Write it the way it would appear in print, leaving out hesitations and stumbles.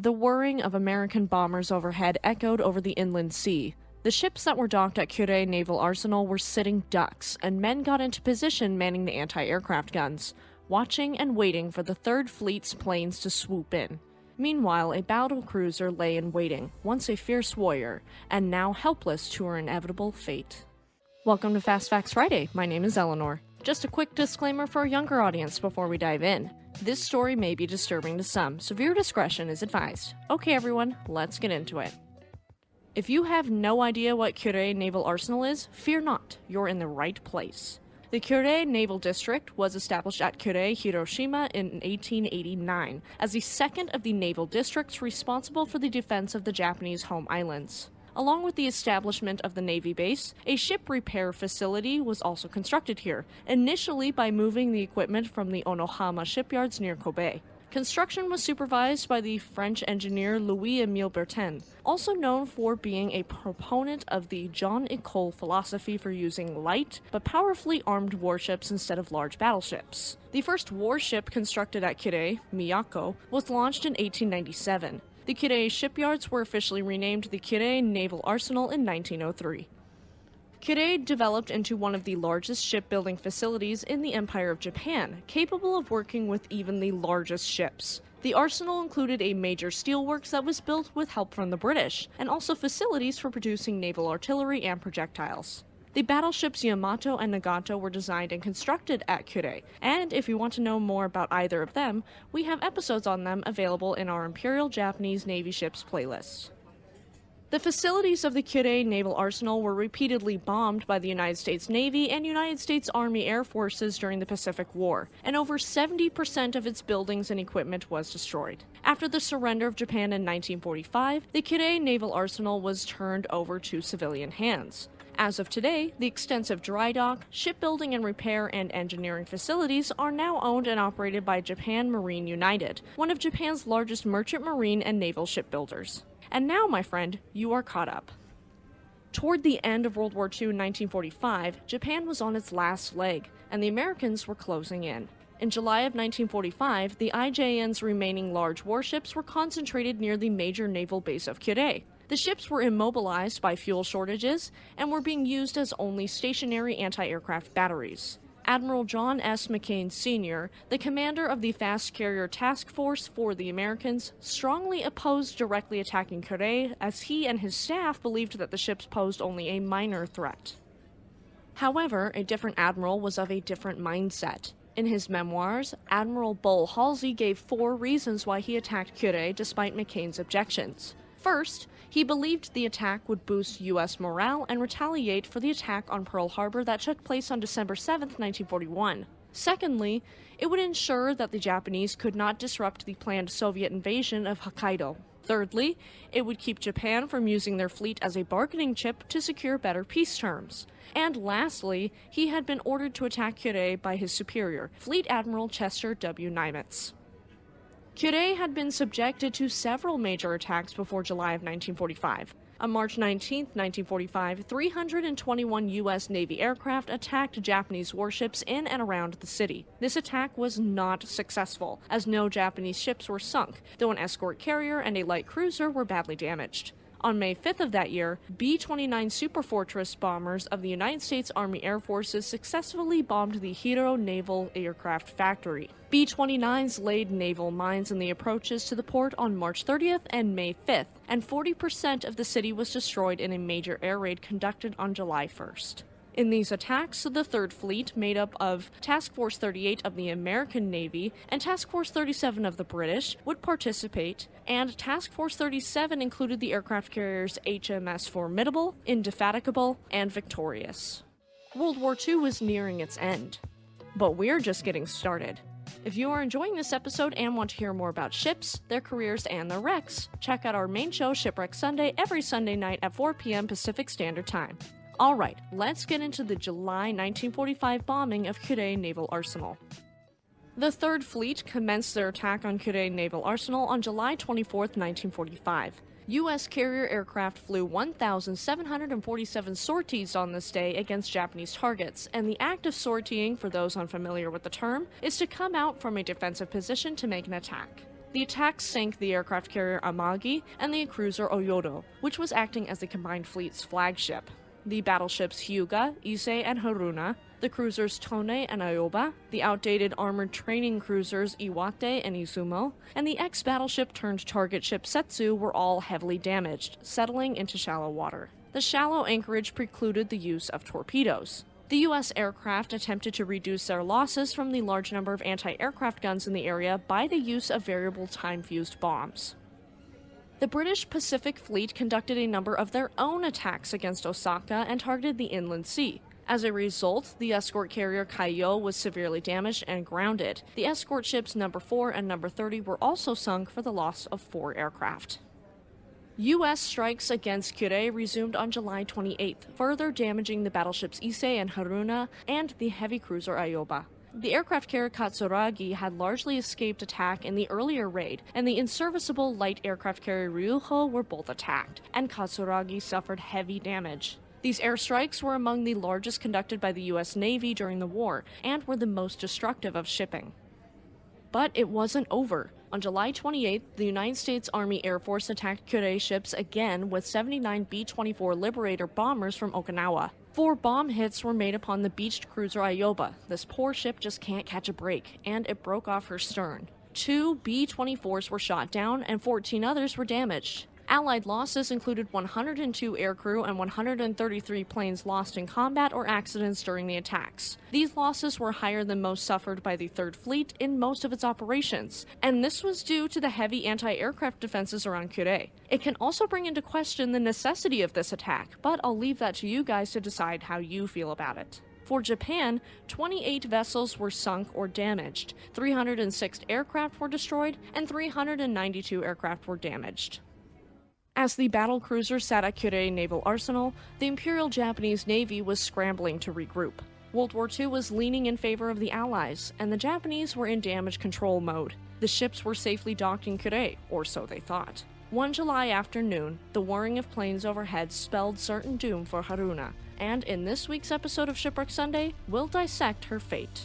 The whirring of American bombers overhead echoed over the inland sea. The ships that were docked at Kure Naval Arsenal were sitting ducks, and men got into position manning the anti-aircraft guns, watching and waiting for the Third Fleet's planes to swoop in. Meanwhile, a battle cruiser lay in waiting, once a fierce warrior, and now helpless to her inevitable fate. Welcome to Fast Facts Friday. My name is Eleanor. Just a quick disclaimer for a younger audience before we dive in. This story may be disturbing to some, so viewer discretion is advised. Okay everyone, let's get into it. If you have no idea what Kure Naval Arsenal is, fear not, you're in the right place. The Kure Naval District was established at Kure, Hiroshima in 1889 as the second of the naval districts responsible for the defense of the Japanese home islands. Along with the establishment of the Navy base, a ship repair facility was also constructed here, initially by moving the equipment from the Onohama shipyards near Kobe. Construction was supervised by the French engineer Louis-Émile Bertin, also known for being a proponent of the Jean École philosophy for using light but powerfully armed warships instead of large battleships. The first warship constructed at Kure, Miyako, was launched in 1897. The Kure shipyards were officially renamed the Kure Naval Arsenal in 1903. Kure developed into one of the largest shipbuilding facilities in the Empire of Japan, capable of working with even the largest ships. The arsenal included a major steelworks that was built with help from the British, and also facilities for producing naval artillery and projectiles. The battleships Yamato and Nagato were designed and constructed at Kure, and if you want to know more about either of them, we have episodes on them available in our Imperial Japanese Navy ships playlist. The facilities of the Kure Naval Arsenal were repeatedly bombed by the United States Navy and United States Army Air Forces during the Pacific War, and over 70% of its buildings and equipment was destroyed. After the surrender of Japan in 1945, the Kure Naval Arsenal was turned over to civilian hands. As of today, the extensive dry dock, shipbuilding and repair and engineering facilities are now owned and operated by Japan Marine United, one of Japan's largest merchant marine and naval shipbuilders. And now, my friend, you are caught up. Toward the end of World War II in 1945, Japan was on its last leg, and the Americans were closing in. In July of 1945, the IJN's remaining large warships were concentrated near the major naval base of Kure. The ships were immobilized by fuel shortages and were being used as only stationary anti-aircraft batteries. Admiral John S. McCain Sr., the commander of the Fast Carrier Task Force for the Americans, strongly opposed directly attacking Kure, as he and his staff believed that the ships posed only a minor threat. However, a different admiral was of a different mindset. In his memoirs, Admiral Bull Halsey gave 4 reasons why he attacked Kure despite McCain's objections. First, he believed the attack would boost U.S. morale and retaliate for the attack on Pearl Harbor that took place on December 7, 1941. Secondly, it would ensure that the Japanese could not disrupt the planned Soviet invasion of Hokkaido. Thirdly, it would keep Japan from using their fleet as a bargaining chip to secure better peace terms. And lastly, he had been ordered to attack Kure by his superior, Fleet Admiral Chester W. Nimitz. Kure had been subjected to several major attacks before July of 1945. On March 19, 1945, 321 U.S. Navy aircraft attacked Japanese warships in and around the city. This attack was not successful, as no Japanese ships were sunk, though an escort carrier and a light cruiser were badly damaged. On May 5th of that year, B-29 Superfortress bombers of the United States Army Air Forces successfully bombed the Hiro Naval Aircraft Factory. B-29s laid naval mines in the approaches to the port on March 30th and May 5th, and 40% of the city was destroyed in a major air raid conducted on July 1st. In these attacks, the Third Fleet, made up of Task Force 38 of the American Navy and Task Force 37 of the British, would participate, and Task Force 37 included the aircraft carriers HMS Formidable, Indefatigable, and Victorious. World War II was nearing its end, but we're just getting started. If you are enjoying this episode and want to hear more about ships, their careers, and their wrecks, check out our main show, Shipwreck Sunday, every Sunday night at 4 p.m. Pacific Standard Time. Alright, let's get into the July 1945 bombing of Kure Naval Arsenal. The Third Fleet commenced their attack on Kure Naval Arsenal on July 24, 1945. U.S. carrier aircraft flew 1,747 sorties on this day against Japanese targets, and the act of sortying, for those unfamiliar with the term, is to come out from a defensive position to make an attack. The attack sank the aircraft carrier Amagi and the cruiser Oyodo, which was acting as the combined fleet's flagship. The battleships Hyuga, Issei, and Haruna, the cruisers Tone and Aoba, the outdated armored training cruisers Iwate and Izumo, and the ex-battleship turned target ship Setsu were all heavily damaged, settling into shallow water. The shallow anchorage precluded the use of torpedoes. The U.S. aircraft attempted to reduce their losses from the large number of anti-aircraft guns in the area by the use of variable time-fused bombs. The British Pacific Fleet conducted a number of their own attacks against Osaka and targeted the inland sea. As a result, the escort carrier Kaiyo was severely damaged and grounded. The escort ships No. 4 and No. 30 were also sunk for the loss of 4 aircraft. U.S. strikes against Kure resumed on July 28th, further damaging the battleships Issei and Haruna and the heavy cruiser Aoba. The aircraft carrier Katsuragi had largely escaped attack in the earlier raid, and the inserviceable light aircraft carrier Ryuho were both attacked, and Katsuragi suffered heavy damage. These airstrikes were among the largest conducted by the U.S. Navy during the war, and were the most destructive of shipping. But it wasn't over. On July 28th, the United States Army Air Force attacked Kure ships again with 79 B-24 Liberator bombers from Okinawa. 4 bomb hits were made upon the beached cruiser Aoba. This poor ship just can't catch a break, and it broke off her stern. 2 B-24s were shot down, and 14 others were damaged. Allied losses included 102 aircrew and 133 planes lost in combat or accidents during the attacks. These losses were higher than most suffered by the 3rd Fleet in most of its operations, and this was due to the heavy anti-aircraft defenses around Kure. It can also bring into question the necessity of this attack, but I'll leave that to you guys to decide how you feel about it. For Japan, 28 vessels were sunk or damaged, 306 aircraft were destroyed, and 392 aircraft were damaged. As the battle cruiser sat at Kure Naval Arsenal, the Imperial Japanese Navy was scrambling to regroup. World War II was leaning in favor of the Allies, and the Japanese were in damage control mode. The ships were safely docked in Kure, or so they thought. One July afternoon, the whirring of planes overhead spelled certain doom for Haruna, and in this week's episode of Shipwreck Sunday, we'll dissect her fate.